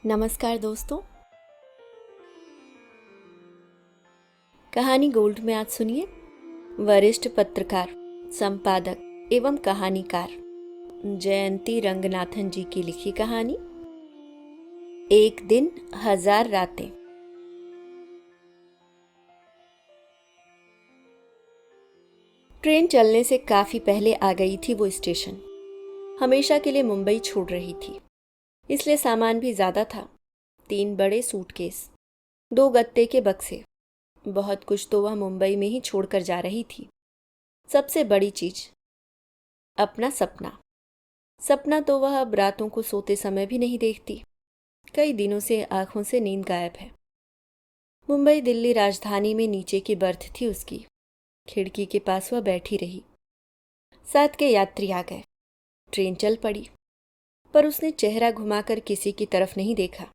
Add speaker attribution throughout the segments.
Speaker 1: नमस्कार दोस्तों। कहानी गोल्ड में आज सुनिए वरिष्ठ पत्रकार, संपादक एवं कहानीकार जयंती रंगनाथन जी की लिखी कहानी एक दिन हजार रातें। ट्रेन चलने से काफी पहले आ गई थी वो स्टेशन। हमेशा के लिए मुंबई छोड़ रही थी, इसलिए सामान भी ज्यादा था। 3 बड़े सूटकेस, 2 गत्ते के बक्से, बहुत कुछ तो वह मुंबई में ही छोड़कर जा रही थी। सबसे बड़ी चीज, अपना सपना। सपना तो वह अब रातों को सोते समय भी नहीं देखती। कई दिनों से आंखों से नींद गायब है। मुंबई दिल्ली राजधानी में नीचे की बर्थ थी उसकी। खिड़की के पास वह बैठी रही। साथ के यात्री आ गए। ट्रेन चल पड़ी, पर उसने चेहरा घुमाकर किसी की तरफ नहीं देखा।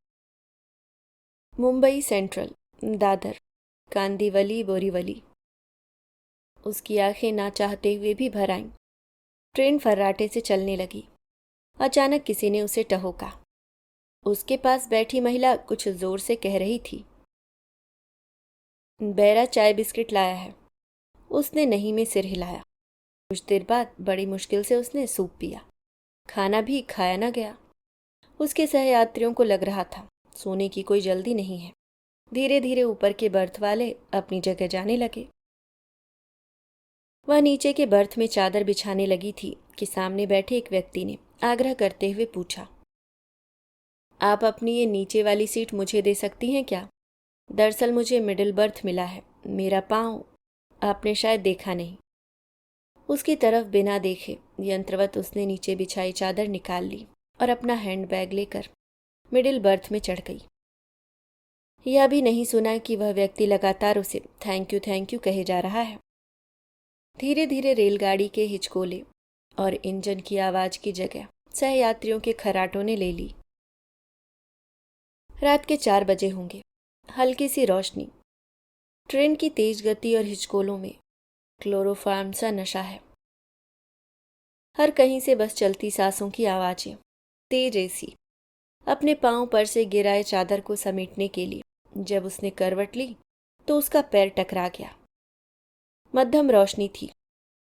Speaker 1: मुंबई सेंट्रल, दादर, कांदिवली, बोरीवली। उसकी आंखें ना चाहते हुए भी भर आईं। ट्रेन फर्राटे से चलने लगी। अचानक किसी ने उसे टहोका। उसके पास बैठी महिला कुछ जोर से कह रही थी, बैरा चाय बिस्किट लाया है। उसने नहीं में सिर हिलाया। कुछ देर बाद बड़ी मुश्किल से उसने सूप पिया। खाना भी खाया न गया। उसके सहयात्रियों को लग रहा था सोने की कोई जल्दी नहीं है। धीरे धीरे ऊपर के बर्थ वाले अपनी जगह जाने लगे। वह नीचे के बर्थ में चादर बिछाने लगी थी कि सामने बैठे एक व्यक्ति ने आग्रह करते हुए पूछा, आप अपनी ये नीचे वाली सीट मुझे दे सकती हैं क्या? दरअसल मुझे मिडिल बर्थ मिला है। मेरा पाँव आपने शायद देखा नहीं। उसकी तरफ बिना देखे यंत्रवत उसने नीचे बिछाई चादर निकाल ली और अपना हैंडबैग लेकर मिडिल बर्थ में चढ़ गई। यह भी नहीं सुना कि वह व्यक्ति लगातार उसे थैंक यू कहे जा रहा है। धीरे धीरे रेलगाड़ी के हिचकोले और इंजन की आवाज की जगह सहयात्रियों के खर्राटों ने ले ली। रात के 4 बजे होंगे। हल्की सी रोशनी। ट्रेन की तेज गति और हिचकोलों में क्लोरोफॉर्म सा नशा है। हर कहीं से बस चलती सांसों की आवाजें। तेज एसी। अपने पांव पर से गिराए चादर को समेटने के लिए जब उसने करवट ली तो उसका पैर टकरा गया। मध्यम रोशनी थी।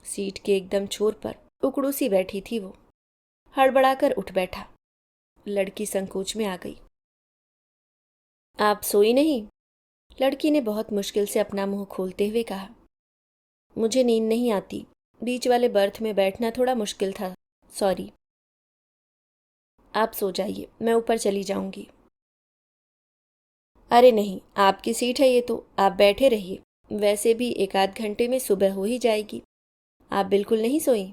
Speaker 1: सीट के एकदम छोर पर उकड़ू सी बैठी थी वो। हड़बड़ाकर उठ बैठा। लड़की संकोच में आ गई। आप सोई नहीं? लड़की ने बहुत मुश्किल से अपना मुंह खोलते हुए कहा, मुझे नींद नहीं आती। बीच वाले बर्थ में बैठना थोड़ा मुश्किल था, सॉरी। आप सो जाइए, मैं ऊपर चली जाऊंगी। अरे नहीं, आपकी सीट है ये तो, आप बैठे रहिए। वैसे भी 1 आध घंटे में सुबह हो ही जाएगी। आप बिल्कुल नहीं सोई?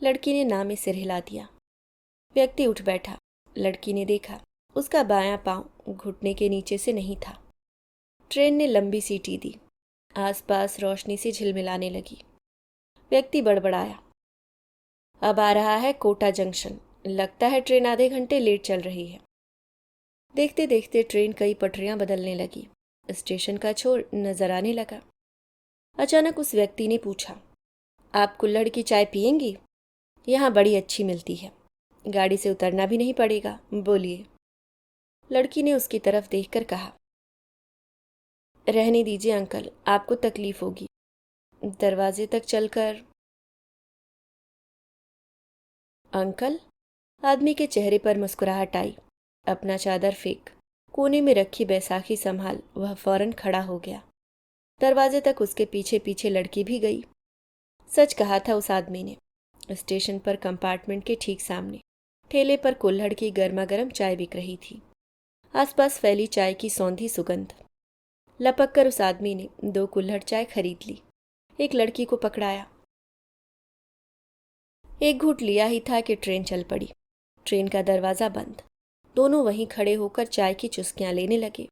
Speaker 1: लड़की ने ना में सिर हिला दिया। व्यक्ति उठ बैठा। लड़की ने देखा उसका बायां पांव घुटने के नीचे से नहीं था। ट्रेन ने लंबी सीटी दी। आसपास रोशनी सी झिलमिलाने लगी। व्यक्ति बड़बड़ाया, अब आ रहा है कोटा जंक्शन। लगता है ट्रेन आधे घंटे लेट चल रही है। देखते देखते ट्रेन कई पटरियां बदलने लगी। स्टेशन का छोर नजर आने लगा। अचानक उस व्यक्ति ने पूछा, आप कुल्हड़ की चाय पियेंगी? यहाँ बड़ी अच्छी मिलती है। गाड़ी से उतरना भी नहीं पड़ेगा, बोलिए। लड़की ने उसकी तरफ देखकर कहा, रहने दीजिए अंकल, आपको तकलीफ होगी। दरवाजे तक चलकर। अंकल? आदमी के चेहरे पर मुस्कुराहट आई। अपना चादर फेंक कोने में रखी बैसाखी संभाल वह फौरन खड़ा हो गया। दरवाजे तक उसके पीछे पीछे लड़की भी गई। सच कहा था उस आदमी ने। स्टेशन पर कंपार्टमेंट के ठीक सामने ठेले पर कुल्हड़ की गर्मा गर्म चाय बिक रही थी। आसपास फैली चाय की सौंधी सुगंध। लपक कर उस आदमी ने 2 कुल्हड़ चाय खरीद ली। एक लड़की को पकड़ाया। एक घूंट लिया ही था कि ट्रेन चल पड़ी। ट्रेन का दरवाजा बंद। दोनों वहीं खड़े होकर चाय की चुस्कियां लेने लगे।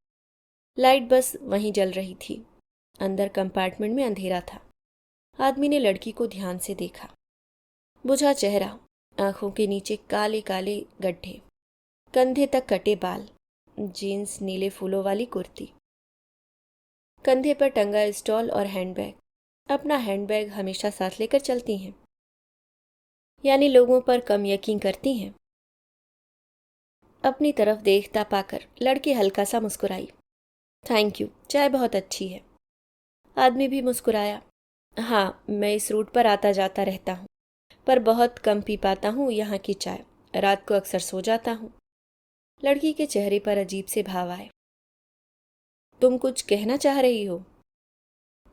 Speaker 1: लाइट बस वहीं जल रही थी। अंदर कंपार्टमेंट में अंधेरा था। आदमी ने लड़की को ध्यान से देखा। बुझा चेहरा, आंखों के नीचे काले काले गड्ढे, कंधे तक कटे बाल, जीन्स, नीले फूलों वाली कुर्ती, कंधे पर टंगा स्टॉल और हैंडबैग। अपना हैंडबैग हमेशा साथ लेकर चलती हैं, यानी लोगों पर कम यकीन करती हैं। अपनी तरफ देखता पाकर लड़की हल्का सा मुस्कुराई। थैंक यू, चाय बहुत अच्छी है। आदमी भी मुस्कुराया। हाँ, मैं इस रूट पर आता जाता रहता हूँ, पर बहुत कम पी पाता हूँ यहाँ की चाय। रात को अक्सर सो जाता हूँ। लड़की के चेहरे पर अजीब से भाव आए। तुम कुछ कहना चाह रही हो?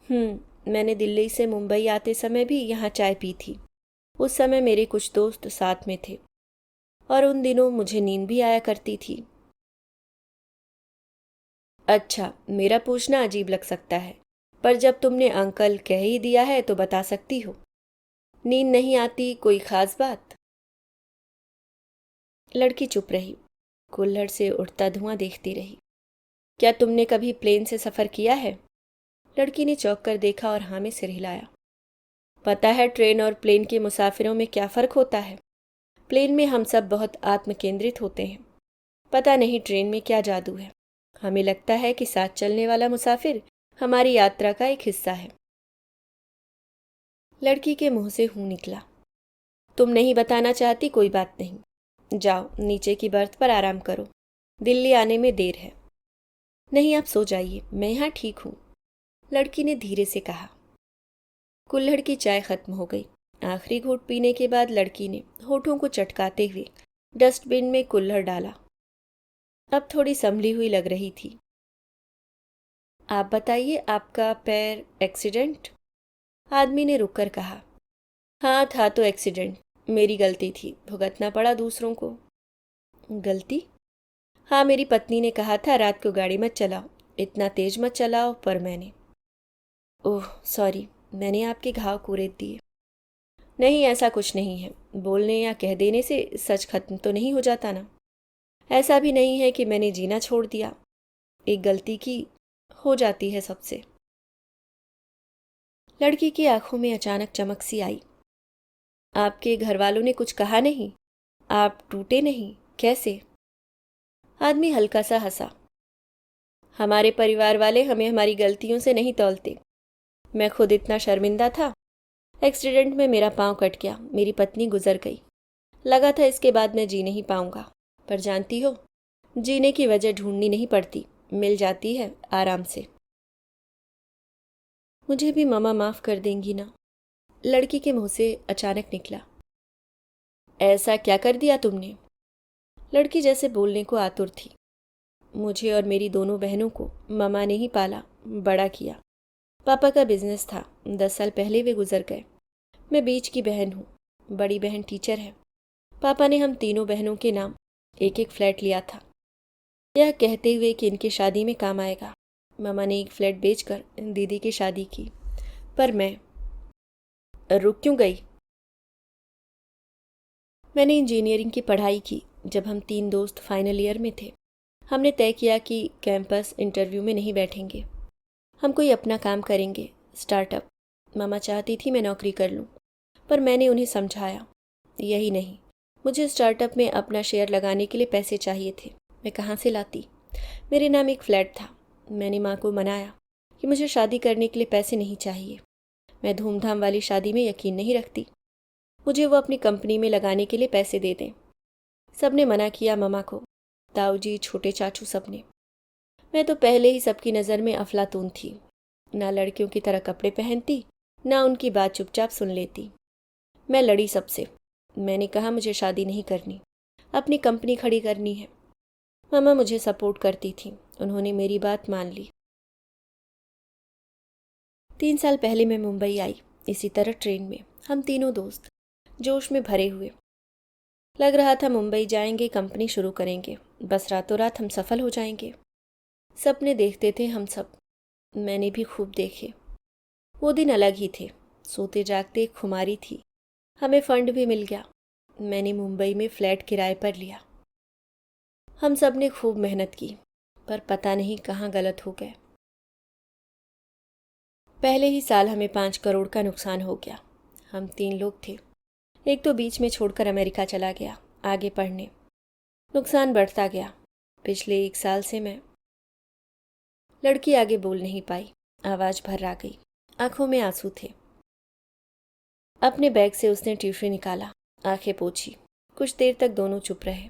Speaker 1: मैंने दिल्ली से मुंबई आते समय भी यहाँ चाय पी थी। उस समय मेरे कुछ दोस्त साथ में थे और उन दिनों मुझे नींद भी आया करती थी। अच्छा, मेरा पूछना अजीब लग सकता है, पर जब तुमने अंकल कह ही दिया है तो बता सकती हो। नींद नहीं आती, कोई खास बात? लड़की चुप रही, कुल्हड़ से उठता धुआं देखती रही। क्या तुमने कभी प्लेन से सफ़र किया है? लड़की ने चौंक कर देखा और हाँ में सिर हिलाया। पता है ट्रेन और प्लेन के मुसाफिरों में क्या फ़र्क होता है? प्लेन में हम सब बहुत आत्मकेंद्रित होते हैं। पता नहीं ट्रेन में क्या जादू है, हमें लगता है कि साथ चलने वाला मुसाफिर हमारी यात्रा का एक हिस्सा है। लड़की के मुंह से हूँ निकला। तुम नहीं बताना चाहती, कोई बात नहीं। जाओ नीचे की बर्थ पर आराम करो, दिल्ली आने में देर है। नहीं, आप सो जाइए, मैं यहाँ ठीक हूँ, लड़की ने धीरे से कहा। कुल्हड़ की चाय खत्म हो गई। आखिरी घूंट पीने के बाद लड़की ने होठों को चटकाते हुए डस्टबिन में कुल्हड़ डाला। अब थोड़ी संभली हुई लग रही थी। आप बताइए, आपका पैर एक्सीडेंट? आदमी ने रुककर कहा। हाँ, था तो एक्सीडेंट। मेरी गलती थी, भुगतना पड़ा दूसरों को। गलती? हाँ, मेरी पत्नी ने कहा था रात को गाड़ी मत चलाओ, इतना तेज मत चलाओ, पर मैंने। ओह सॉरी, मैंने आपके घाव कुरेद दिए। नहीं, ऐसा कुछ नहीं है, बोलने या कह देने से सच खत्म तो नहीं हो जाता ना। ऐसा भी नहीं है कि मैंने जीना छोड़ दिया, एक गलती की हो जाती है सबसे। लड़की की आंखों में अचानक चमक सी आई। आपके घर वालों ने कुछ कहा नहीं? आप टूटे नहीं? कैसे? आदमी हल्का सा हंसा। हमारे परिवार वाले हमें हमारी गलतियों से नहीं तौलते। मैं खुद इतना शर्मिंदा था। एक्सीडेंट में मेरा पाँव कट गया, मेरी पत्नी गुजर गई। लगा था इसके बाद मैं जी नहीं पाऊंगा, पर जानती हो, जीने की वजह ढूंढनी नहीं पड़ती, मिल जाती है आराम से। मुझे भी ममा माफ़ कर देंगी ना? लड़की के मुंह से अचानक निकला। ऐसा क्या कर दिया तुमने? लड़की जैसे बोलने को आतुर थी। मुझे और मेरी दोनों बहनों को ममा ने ही पाला, बड़ा किया। पापा का बिजनेस था, 10 साल पहले वे गुजर गए। मैं बीच की बहन हूँ, बड़ी बहन टीचर है। पापा ने हम तीनों बहनों के नाम एक एक फ्लैट लिया था, यह कहते हुए कि इनकी शादी में काम आएगा। ममा ने एक फ्लैट बेचकर दीदी की शादी की, पर मैं रुक क्यों गई? मैंने इंजीनियरिंग की पढ़ाई की। जब हम 3 दोस्त फाइनल ईयर में थे, हमने तय किया कि कैंपस इंटरव्यू में नहीं बैठेंगे, हम कोई अपना काम करेंगे, स्टार्टअप। मामा चाहती थी मैं नौकरी कर लूँ, पर मैंने उन्हें समझाया, यही नहीं, मुझे स्टार्टअप में अपना शेयर लगाने के लिए पैसे चाहिए थे। मैं कहाँ से लाती? मेरे नाम एक फ्लैट था। मैंने माँ को मनाया कि मुझे शादी करने के लिए पैसे नहीं चाहिए। मैं धूमधाम वाली शादी में यकीन नहीं रखती, मुझे वो अपनी कंपनी में लगाने के लिए पैसे दे दें। सबने मना किया, ममा को, ताऊ जी, छोटे चाचू, सबने। मैं तो पहले ही सबकी नज़र में अफलातून थी, ना लड़कियों की तरह कपड़े पहनती, ना उनकी बात चुपचाप सुन लेती। मैं लड़ी सबसे। मैंने कहा मुझे शादी नहीं करनी, अपनी कंपनी खड़ी करनी है। मामा मुझे सपोर्ट करती थी, उन्होंने मेरी बात मान ली। 3 साल पहले मैं मुंबई आई, इसी तरह ट्रेन में, हम तीनों दोस्त जोश में भरे हुए। लग रहा था मुंबई जाएंगे, कंपनी शुरू करेंगे, बस रातों रात हम सफल हो जाएंगे। सपने देखते थे हम सब, मैंने भी खूब देखे। वो दिन अलग ही थे, सोते जागते एक खुमारी थी। हमें फंड भी मिल गया, मैंने मुंबई में फ्लैट किराए पर लिया। हम सब ने खूब मेहनत की, पर पता नहीं कहाँ गलत हो गए। पहले ही साल हमें 5 करोड़ का नुकसान हो गया। हम 3 लोग थे, एक तो बीच में छोड़कर अमेरिका चला गया आगे पढ़ने। नुकसान बढ़ता गया। पिछले 1 साल से मैं। लड़की आगे बोल नहीं पाई, आवाज़ भर्रा गई, आंखों में आंसू थे। अपने बैग से उसने टिश्यू निकाला, आंखें पोंछी। कुछ देर तक दोनों चुप रहे।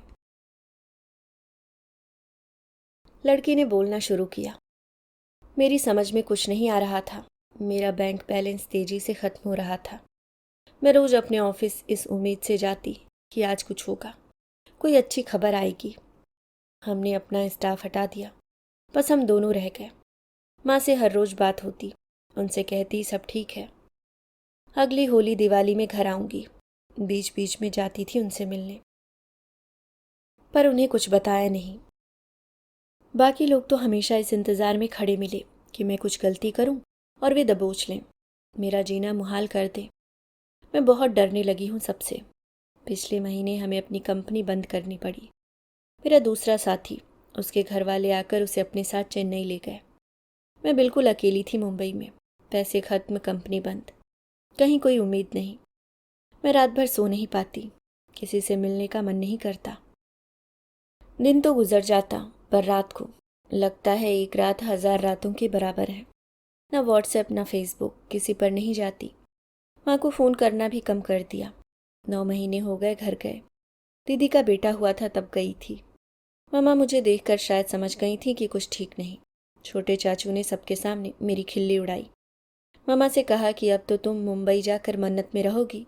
Speaker 1: लड़की ने बोलना शुरू किया। मेरी समझ में कुछ नहीं आ रहा था। मेरा बैंक बैलेंस तेजी से खत्म हो रहा था। मैं रोज अपने ऑफिस इस उम्मीद से जाती कि आज कुछ होगा, कोई अच्छी खबर आएगी। हमने अपना स्टाफ हटा दिया, बस हम दोनों रह गए। माँ से हर रोज बात होती, उनसे कहती सब ठीक है। अगली होली दिवाली में घर आऊंगी। बीच बीच में जाती थी उनसे मिलने, पर उन्हें कुछ बताया नहीं। बाकी लोग तो हमेशा इस इंतज़ार में खड़े मिले कि मैं कुछ गलती करूं और वे दबोच लें, मेरा जीना मुहाल कर दें। मैं बहुत डरने लगी हूं सबसे। पिछले महीने हमें अपनी कंपनी बंद करनी पड़ी। मेरा दूसरा साथी, उसके घर वाले आकर उसे अपने साथ चेन्नई ले गए। मैं बिल्कुल अकेली थी मुंबई में। पैसे खत्म, कंपनी बंद, कहीं कोई उम्मीद नहीं। मैं रात भर सो नहीं पाती, किसी से मिलने का मन नहीं करता। दिन तो गुजर जाता, पर रात को लगता है एक रात 1000 रातों के बराबर है। ना व्हाट्सएप ना फेसबुक, किसी पर नहीं जाती। माँ को फ़ोन करना भी कम कर दिया। 9 महीने हो गए घर गए। दीदी का बेटा हुआ था तब गई थी। मामा मुझे देखकर शायद समझ गई थी कि कुछ ठीक नहीं। छोटे चाचू ने सबके सामने मेरी खिल्ली उड़ाई। मामा से कहा कि अब तो तुम मुंबई जाकर मन्नत में रहोगी।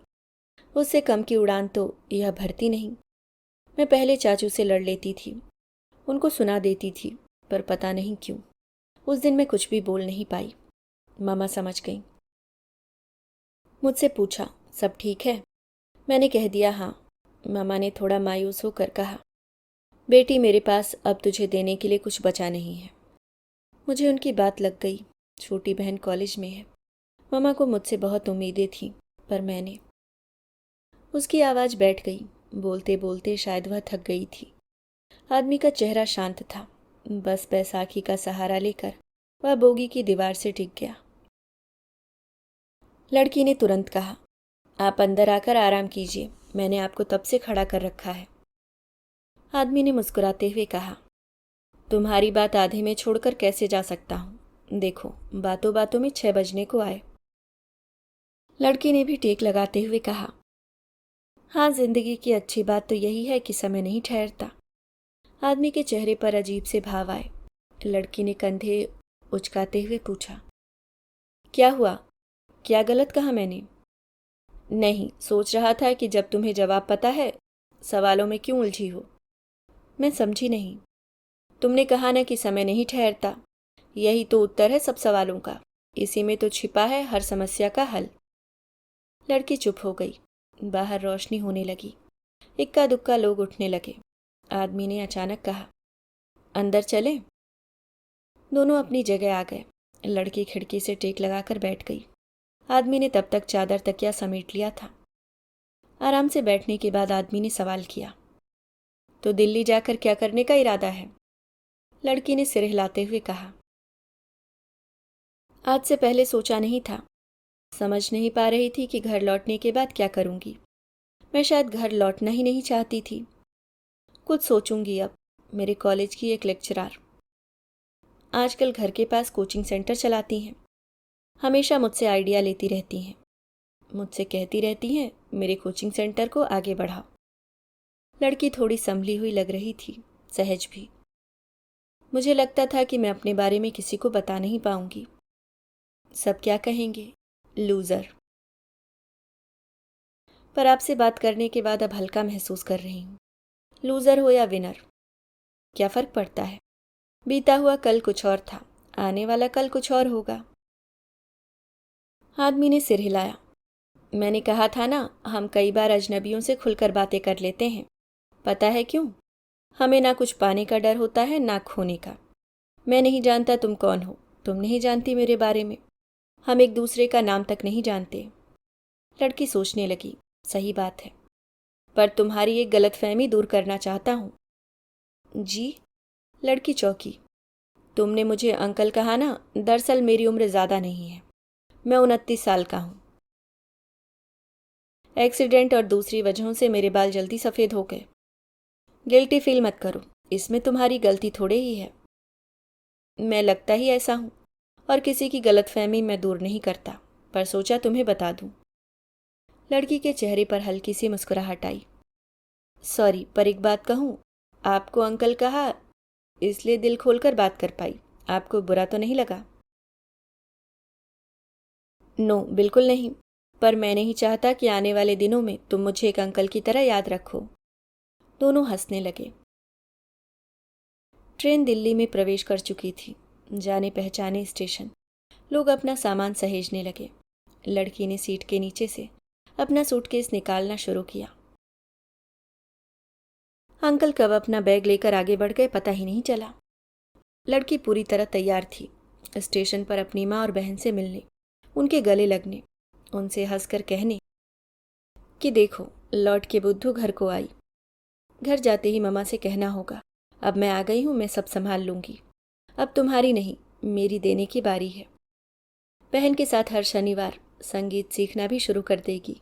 Speaker 1: उससे कम की उड़ान तो यह भरती नहीं। मैं पहले चाचू से लड़ लेती थी, उनको सुना देती थी, पर पता नहीं क्यों उस दिन मैं कुछ भी बोल नहीं पाई। मामा समझ गई। मुझसे पूछा सब ठीक है। मैंने कह दिया हाँ। मामा ने थोड़ा मायूस होकर कहा, बेटी मेरे पास अब तुझे देने के लिए कुछ बचा नहीं है। मुझे उनकी बात लग गई। छोटी बहन कॉलेज में है। मामा को मुझसे बहुत उम्मीदें थीं, पर मैंने। उसकी आवाज़ बैठ गई। बोलते बोलते शायद वह थक गई थी। आदमी का चेहरा शांत था। बस बैसाखी का सहारा लेकर वह बोगी की दीवार से टिक गया। लड़की ने तुरंत कहा, आप अंदर आकर आराम कीजिए, मैंने आपको तब से खड़ा कर रखा है। आदमी ने मुस्कुराते हुए कहा, तुम्हारी बात आधे में छोड़कर कैसे जा सकता हूँ। देखो बातों बातों में 6 बजने को आए। लड़की ने भी टेक लगाते हुए कहा, हाँ, जिंदगी की अच्छी बात तो यही है कि समय नहीं ठहरता। आदमी के चेहरे पर अजीब से भाव आए। लड़की ने कंधे उचकाते हुए पूछा, क्या हुआ, क्या गलत कहा मैंने? नहीं, सोच रहा था कि जब तुम्हें जवाब पता है, सवालों में क्यों उलझी हो। मैं समझी नहीं। तुमने कहा ना कि समय नहीं ठहरता, यही तो उत्तर है सब सवालों का। इसी में तो छिपा है हर समस्या का हल। लड़की चुप हो गई। बाहर रोशनी होने लगी। इक्का दुक्का लोग उठने लगे। आदमी ने अचानक कहा, अंदर चलें? दोनों अपनी जगह आ गए। लड़की खिड़की से टेक लगाकर बैठ गई। आदमी ने तब तक चादर तकिया समेट लिया था। आराम से बैठने के बाद आदमी ने सवाल किया, तो दिल्ली जाकर क्या करने का इरादा है? लड़की ने सिर हिलाते हुए कहा, आज से पहले सोचा नहीं था। समझ नहीं पा रही थी कि घर लौटने के बाद क्या करूंगी। मैं शायद घर लौटना ही नहीं चाहती थी। कुछ सोचूंगी अब। मेरे कॉलेज की एक लेक्चरर आजकल घर के पास कोचिंग सेंटर चलाती हैं। हमेशा मुझसे आइडिया लेती रहती हैं। मुझसे कहती रहती हैं मेरे कोचिंग सेंटर को आगे बढ़ाओ। लड़की थोड़ी संभली हुई लग रही थी, सहज भी। मुझे लगता था कि मैं अपने बारे में किसी को बता नहीं पाऊंगी। सब क्या कहेंगे, लूज़र। पर आपसे बात करने के बाद अब हल्का महसूस कर रही हूँ। लूज़र हो या विनर, क्या फ़र्क पड़ता है? बीता हुआ कल कुछ और था, आने वाला कल कुछ और होगा। आदमी ने सिर हिलाया। मैंने कहा था ना, हम कई बार अजनबियों से खुलकर बातें कर लेते हैं। पता है क्यों? हमें ना कुछ पाने का डर होता है ना खोने का। मैं नहीं जानता तुम कौन हो, तुम नहीं जानती मेरे बारे में। हम एक दूसरे का नाम तक नहीं जानते। लड़की सोचने लगी, सही बात है, पर तुम्हारी एक गलतफहमी दूर करना चाहता हूँ। जी? लड़की चौंकी। तुमने मुझे अंकल कहा ना, दरअसल मेरी उम्र ज़्यादा नहीं है। मैं 29 साल का हूँ। एक्सीडेंट और दूसरी वजहों से मेरे बाल जल्दी सफ़ेद हो गए। गिल्टी फील मत करो, इसमें तुम्हारी गलती थोड़े ही है। मैं लगता ही ऐसा हूँ, और किसी की गलतफहमी मैं दूर नहीं करता, पर सोचा तुम्हें बता दूँ। लड़की के चेहरे पर हल्की सी मुस्कुराहट आई। सॉरी, पर एक बात कहूँ, आपको अंकल कहा इसलिए दिल खोलकर बात कर पाई। आपको बुरा तो नहीं लगा? नो, बिल्कुल नहीं। पर मैं नहीं चाहता कि आने वाले दिनों में तुम मुझे एक अंकल की तरह याद रखो। दोनों हंसने लगे। ट्रेन दिल्ली में प्रवेश कर चुकी थी। जाने पहचाने स्टेशन। लोग अपना सामान सहेजने लगे। लड़की ने सीट के नीचे से अपना सूटकेस निकालना शुरू किया। अंकल कब अपना बैग लेकर आगे बढ़ गए पता ही नहीं चला। लड़की पूरी तरह तैयार थी स्टेशन पर अपनी माँ और बहन से मिलने, उनके गले लगने, उनसे हंसकर कहने कि देखो लौट के बुद्धू घर को आई। घर जाते ही मम्मा से कहना होगा, अब मैं आ गई हूँ, मैं सब संभाल लूंगी। अब तुम्हारी नहीं, मेरी देने की बारी है। बहन के साथ हर शनिवार संगीत सीखना भी शुरू कर देगी।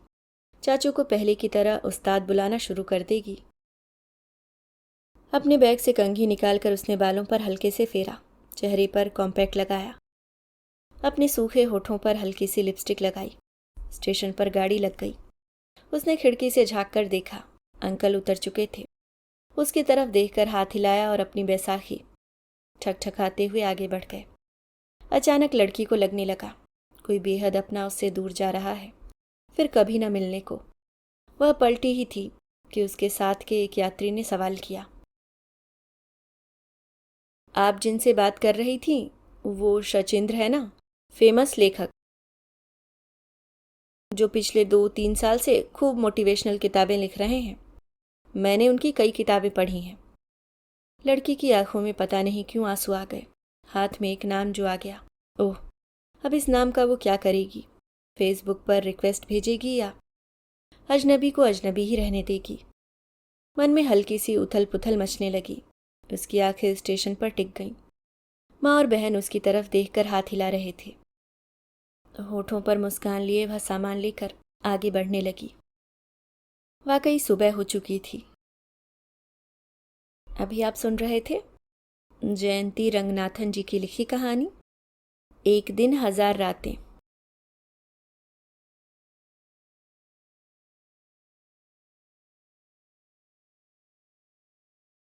Speaker 1: चाचू को पहले की तरह उस्ताद बुलाना शुरू कर देगी। अपने बैग से कंघी निकालकर उसने बालों पर हल्के से फेरा, चेहरे पर कॉम्पैक्ट लगाया, अपने सूखे होठों पर हल्की सी लिपस्टिक लगाई। स्टेशन पर गाड़ी लग गई। उसने खिड़की से झांक कर देखा, अंकल उतर चुके थे। उसकी तरफ देखकर हाथ हिलाया और अपनी बैसाखी ठकठकाते हुए आगे बढ़ गए। अचानक लड़की को लगने लगा कोई बेहद अपना उससे दूर जा रहा है, फिर कभी न मिलने को। वह पलटी ही थी कि उसके साथ के एक यात्री ने सवाल किया, आप जिनसे बात कर रही थी वो शचींद्र है ना, फेमस लेखक जो पिछले 2-3 साल से खूब मोटिवेशनल किताबें लिख रहे हैं। मैंने उनकी कई किताबें पढ़ी हैं। लड़की की आंखों में पता नहीं क्यों आंसू आ गए। हाथ में एक नाम जो आ गया। ओह, अब इस नाम का वो क्या करेगी? फेसबुक पर रिक्वेस्ट भेजेगी या अजनबी को अजनबी ही रहने देगी? मन में हल्की सी उथल पुथल मचने लगी। उसकी आंखें स्टेशन पर टिक गईं। माँ और बहन उसकी तरफ देखकर हाथ हिला रहे थे। होठों पर मुस्कान लिए वह सामान लेकर आगे बढ़ने लगी। वाकई सुबह हो चुकी थी। अभी आप सुन रहे थे जयंती रंगनाथन जी की लिखी कहानी एक दिन हजार रातें।